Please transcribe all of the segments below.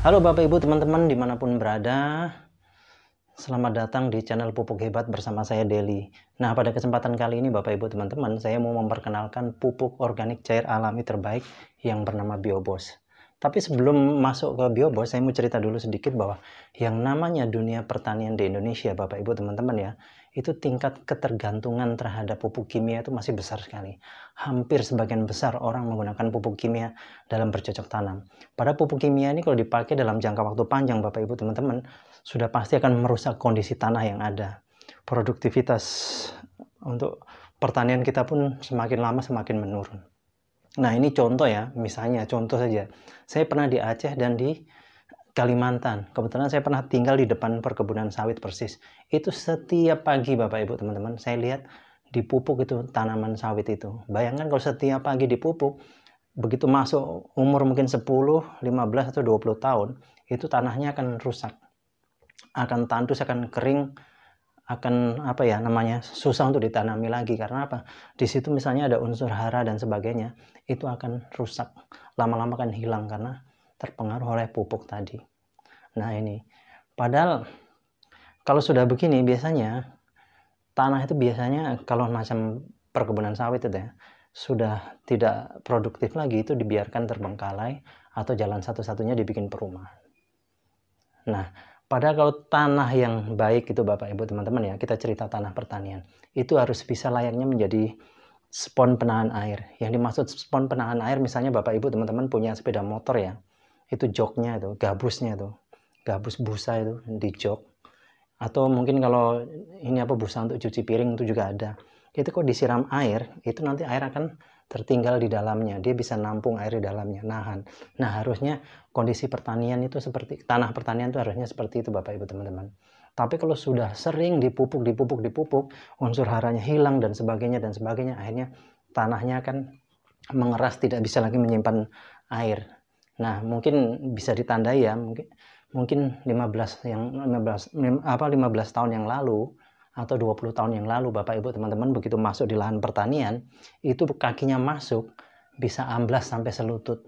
Halo Bapak Ibu teman-teman dimanapun berada, selamat datang di channel Pupuk Hebat bersama saya Deli. Nah, pada kesempatan kali ini Bapak Ibu teman-teman, saya mau memperkenalkan pupuk organik cair alami terbaik yang bernama Biobos. Tapi sebelum masuk ke Biobos, saya mau cerita dulu sedikit bahwa yang namanya dunia pertanian di Indonesia Bapak Ibu teman-teman ya, itu tingkat ketergantungan terhadap pupuk kimia itu masih besar sekali. Hampir sebagian besar orang menggunakan pupuk kimia dalam bercocok tanam. Pada pupuk kimia ini kalau dipakai dalam jangka waktu panjang Bapak Ibu teman-teman, sudah pasti akan merusak kondisi tanah yang ada. Produktivitas untuk pertanian kita pun semakin lama semakin menurun. Nah, ini contoh ya, misalnya contoh saja. Saya pernah di Aceh dan di Kalimantan. Kebetulan saya pernah tinggal di depan perkebunan sawit persis. Itu setiap pagi Bapak Ibu teman-teman, saya lihat dipupuk itu tanaman sawit itu. Bayangkan kalau setiap pagi dipupuk, begitu masuk umur mungkin 10, 15 atau 20 tahun, itu tanahnya akan rusak. Akan tandus, akan kering, akan apa ya namanya, susah untuk ditanami lagi. Karena apa? Di situ misalnya ada unsur hara dan sebagainya, itu akan rusak, lama-lama akan hilang karena terpengaruh oleh pupuk tadi. Nah ini, padahal kalau sudah begini biasanya tanah itu biasanya kalau macam perkebunan sawit itu ya, sudah tidak produktif lagi, itu dibiarkan terbengkalai atau jalan satu-satunya dibikin perumahan. Nah, padahal kalau tanah yang baik itu Bapak Ibu teman-teman ya, kita cerita tanah pertanian, itu harus bisa layaknya menjadi spon penahan air. Yang dimaksud spon penahan air, misalnya Bapak Ibu teman-teman punya sepeda motor ya, itu joknya itu, gabusnya itu, gabus busa itu di jok. Atau mungkin kalau ini apa, busa untuk cuci piring itu juga ada. Itu kok disiram air, itu nanti air akan tertinggal di dalamnya, dia bisa nampung air di dalamnya, nahan. Nah, harusnya kondisi pertanian itu seperti, tanah pertanian itu harusnya seperti itu Bapak Ibu teman-teman. Tapi kalau sudah sering dipupuk, unsur haranya hilang dan sebagainya, akhirnya tanahnya akan mengeras, tidak bisa lagi menyimpan air. Nah, mungkin bisa ditandai ya, mungkin 15 tahun yang lalu atau 20 tahun yang lalu Bapak Ibu teman-teman, begitu masuk di lahan pertanian, itu kakinya masuk bisa amblas sampai selutut.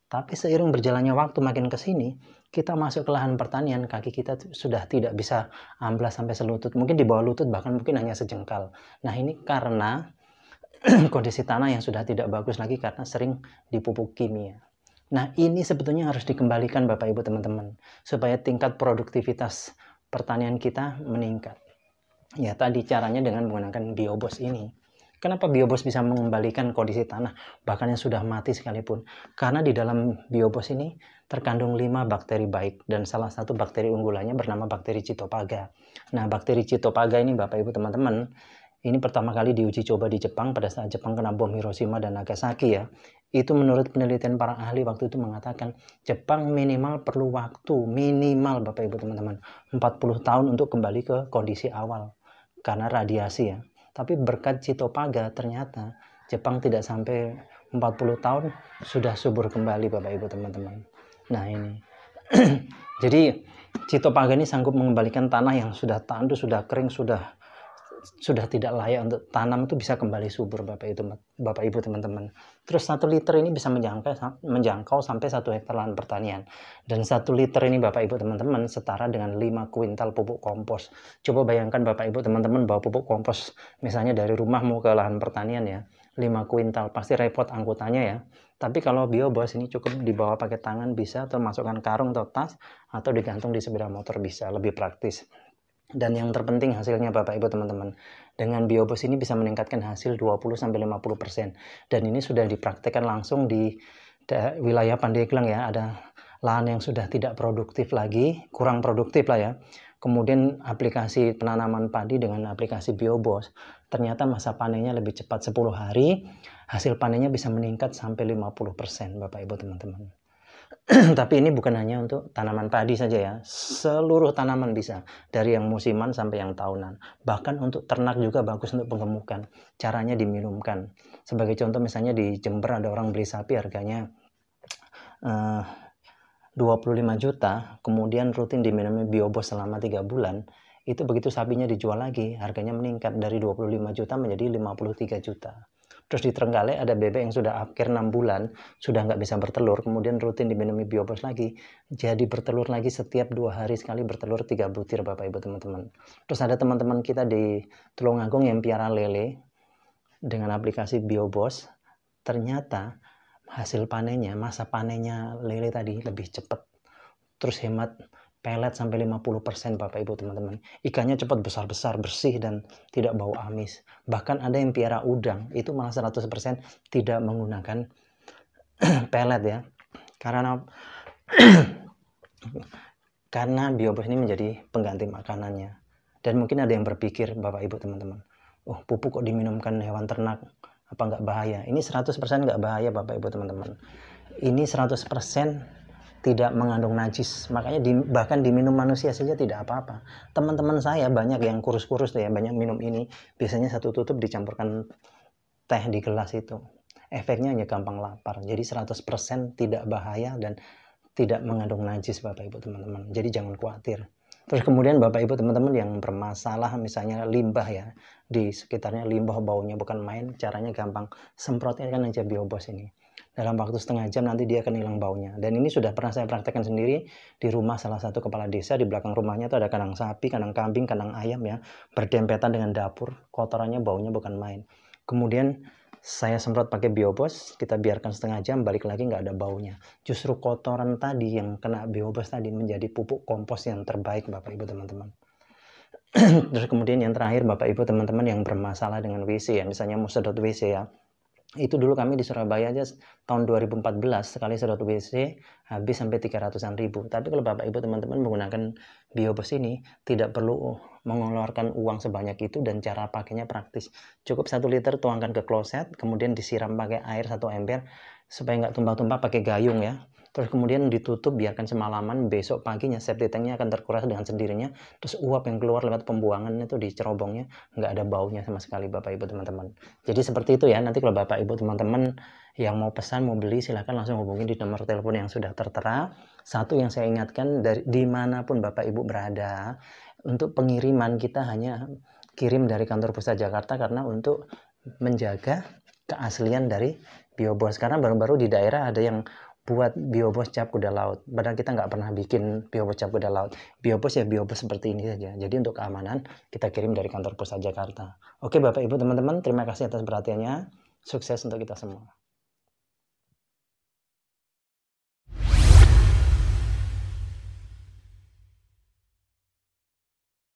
Tapi seiring berjalannya waktu makin ke sini, kita masuk ke lahan pertanian, kaki kita sudah tidak bisa amblas sampai selutut, mungkin di bawah lutut, bahkan mungkin hanya sejengkal. Nah, ini karena kondisi tanah yang sudah tidak bagus lagi karena sering dipupuk kimia. Nah, ini sebetulnya harus dikembalikan Bapak Ibu teman-teman, supaya tingkat produktivitas pertanian kita meningkat. Ya, tadi caranya dengan menggunakan Biobos ini. Kenapa Biobos bisa mengembalikan kondisi tanah bahkan yang sudah mati sekalipun? Karena di dalam Biobos ini terkandung 5 bakteri baik, dan salah satu bakteri unggulannya bernama bakteri Cytophaga. Nah, bakteri Cytophaga ini Bapak Ibu teman-teman, ini pertama kali diuji coba di Jepang pada saat Jepang kena bom Hiroshima dan Nagasaki ya. Itu menurut penelitian para ahli waktu itu mengatakan Jepang minimal perlu waktu, minimal Bapak Ibu teman-teman, 40 tahun untuk kembali ke kondisi awal karena radiasi ya. Tapi berkat Cytophaga ternyata Jepang tidak sampai 40 tahun sudah subur kembali Bapak Ibu teman-teman. Nah ini. Jadi Cytophaga ini sanggup mengembalikan tanah yang sudah tandus, sudah kering, sudah tidak layak untuk tanam, itu bisa kembali subur Bapak Ibu teman-teman. Terus 1 liter ini bisa menjangkau sampai 1 hektar lahan pertanian. Dan 1 liter ini Bapak Ibu teman-teman setara dengan 5 kuintal pupuk kompos. Coba bayangkan Bapak Ibu teman-teman bawa pupuk kompos misalnya dari rumah mau ke lahan pertanian ya, 5 kuintal, pasti repot angkutannya ya. Tapi kalau Biobos ini cukup dibawa pakai tangan bisa, atau masukkan karung atau tas, atau digantung di sepeda motor bisa, lebih praktis. Dan yang terpenting hasilnya Bapak Ibu teman-teman, dengan Biobos ini bisa meningkatkan hasil 20-50%. Dan ini sudah dipraktekkan langsung di wilayah Pandeglang ya. Ada lahan yang sudah tidak produktif lagi, kurang produktif lah ya. Kemudian aplikasi penanaman padi dengan aplikasi Biobos, ternyata masa panennya lebih cepat, 10 hari hasil panennya bisa meningkat sampai 50% Bapak Ibu teman-teman. Tapi ini bukan hanya untuk tanaman padi saja ya, seluruh tanaman bisa, dari yang musiman sampai yang tahunan. Bahkan untuk ternak juga bagus untuk penggemukan, caranya diminumkan. Sebagai contoh misalnya di Jember ada orang beli sapi harganya 25 juta, kemudian rutin diminumi Biobos selama 3 bulan, itu begitu sapinya dijual lagi, harganya meningkat dari 25 juta menjadi 53 juta. Terus di Trenggalek ada bebek yang sudah akhir 6 bulan, sudah nggak bisa bertelur, kemudian rutin diminumi Biobos lagi, jadi bertelur lagi setiap 2 hari sekali, bertelur 3 butir Bapak Ibu teman-teman. Terus ada teman-teman kita di Tulungagung yang piara lele dengan aplikasi Biobos, ternyata hasil panennya, masa panennya lele tadi lebih cepat. Terus hemat pelet sampai 50% Bapak Ibu teman-teman. Ikannya cepat besar-besar, bersih dan tidak bau amis. Bahkan ada yang piara udang, itu malah 100% tidak menggunakan pelet ya. Karena Biobos ini menjadi pengganti makanannya. Dan mungkin ada yang berpikir Bapak Ibu teman-teman, oh pupuk kok diminumkan hewan ternak, apa nggak bahaya? Ini 100% nggak bahaya Bapak Ibu teman-teman. Ini 100% tidak mengandung najis, makanya bahkan diminum manusia saja tidak apa-apa. Teman-teman saya banyak yang kurus-kurus ya, banyak minum ini, biasanya satu tutup dicampurkan teh di gelas itu. Efeknya hanya gampang lapar. Jadi 100% tidak bahaya dan tidak mengandung najis Bapak Ibu teman-teman. Jadi jangan khawatir. Terus kemudian Bapak Ibu teman-teman yang bermasalah misalnya limbah ya, di sekitarnya limbah baunya bukan main, caranya gampang, semprotnya kan aja Biobos ini. Dalam waktu setengah jam nanti dia akan hilang baunya. Dan ini sudah pernah saya praktekkan sendiri di rumah salah satu kepala desa. Di belakang rumahnya itu ada kandang sapi, kandang kambing, kandang ayam ya, berdempetan dengan dapur. Kotorannya baunya bukan main. Kemudian saya semprot pakai Biobos, kita biarkan setengah jam, balik lagi nggak ada baunya. Justru kotoran tadi yang kena Biobos tadi menjadi pupuk kompos yang terbaik Bapak Ibu teman-teman. Terus kemudian yang terakhir Bapak Ibu teman-teman yang bermasalah dengan WC ya, misalnya mau sedot WC ya. Itu dulu kami di Surabaya aja tahun 2014 sekali sedot WC habis sampai 300-an ribu. Tapi kalau Bapak Ibu teman-teman menggunakan Biobos ini tidak perlu mengeluarkan uang sebanyak itu dan cara pakainya praktis. Cukup 1 liter tuangkan ke kloset, kemudian disiram pakai air 1 ember supaya nggak tumpah-tumpah pakai gayung ya. Terus kemudian ditutup, biarkan semalaman, besok paginya septic tanknya akan terkuras dengan sendirinya. Terus uap yang keluar lewat pembuangan itu di cerobongnya nggak ada baunya sama sekali Bapak Ibu teman-teman. Jadi seperti itu ya, nanti kalau Bapak Ibu teman-teman yang mau pesan, mau beli, silahkan langsung hubungi di nomor telepon yang sudah tertera. Satu yang saya ingatkan, dari dimanapun Bapak Ibu berada, untuk pengiriman kita hanya kirim dari kantor pusat Jakarta karena untuk menjaga keaslian dari Biobos. Karena baru-baru di daerah ada yang buat Biobos cap kuda laut. Padahal kita nggak pernah bikin Biobos cap kuda laut. Biobos ya Biobos seperti ini saja. Jadi untuk keamanan kita kirim dari kantor pusat Jakarta. Oke Bapak Ibu teman-teman, terima kasih atas perhatiannya. Sukses untuk kita semua.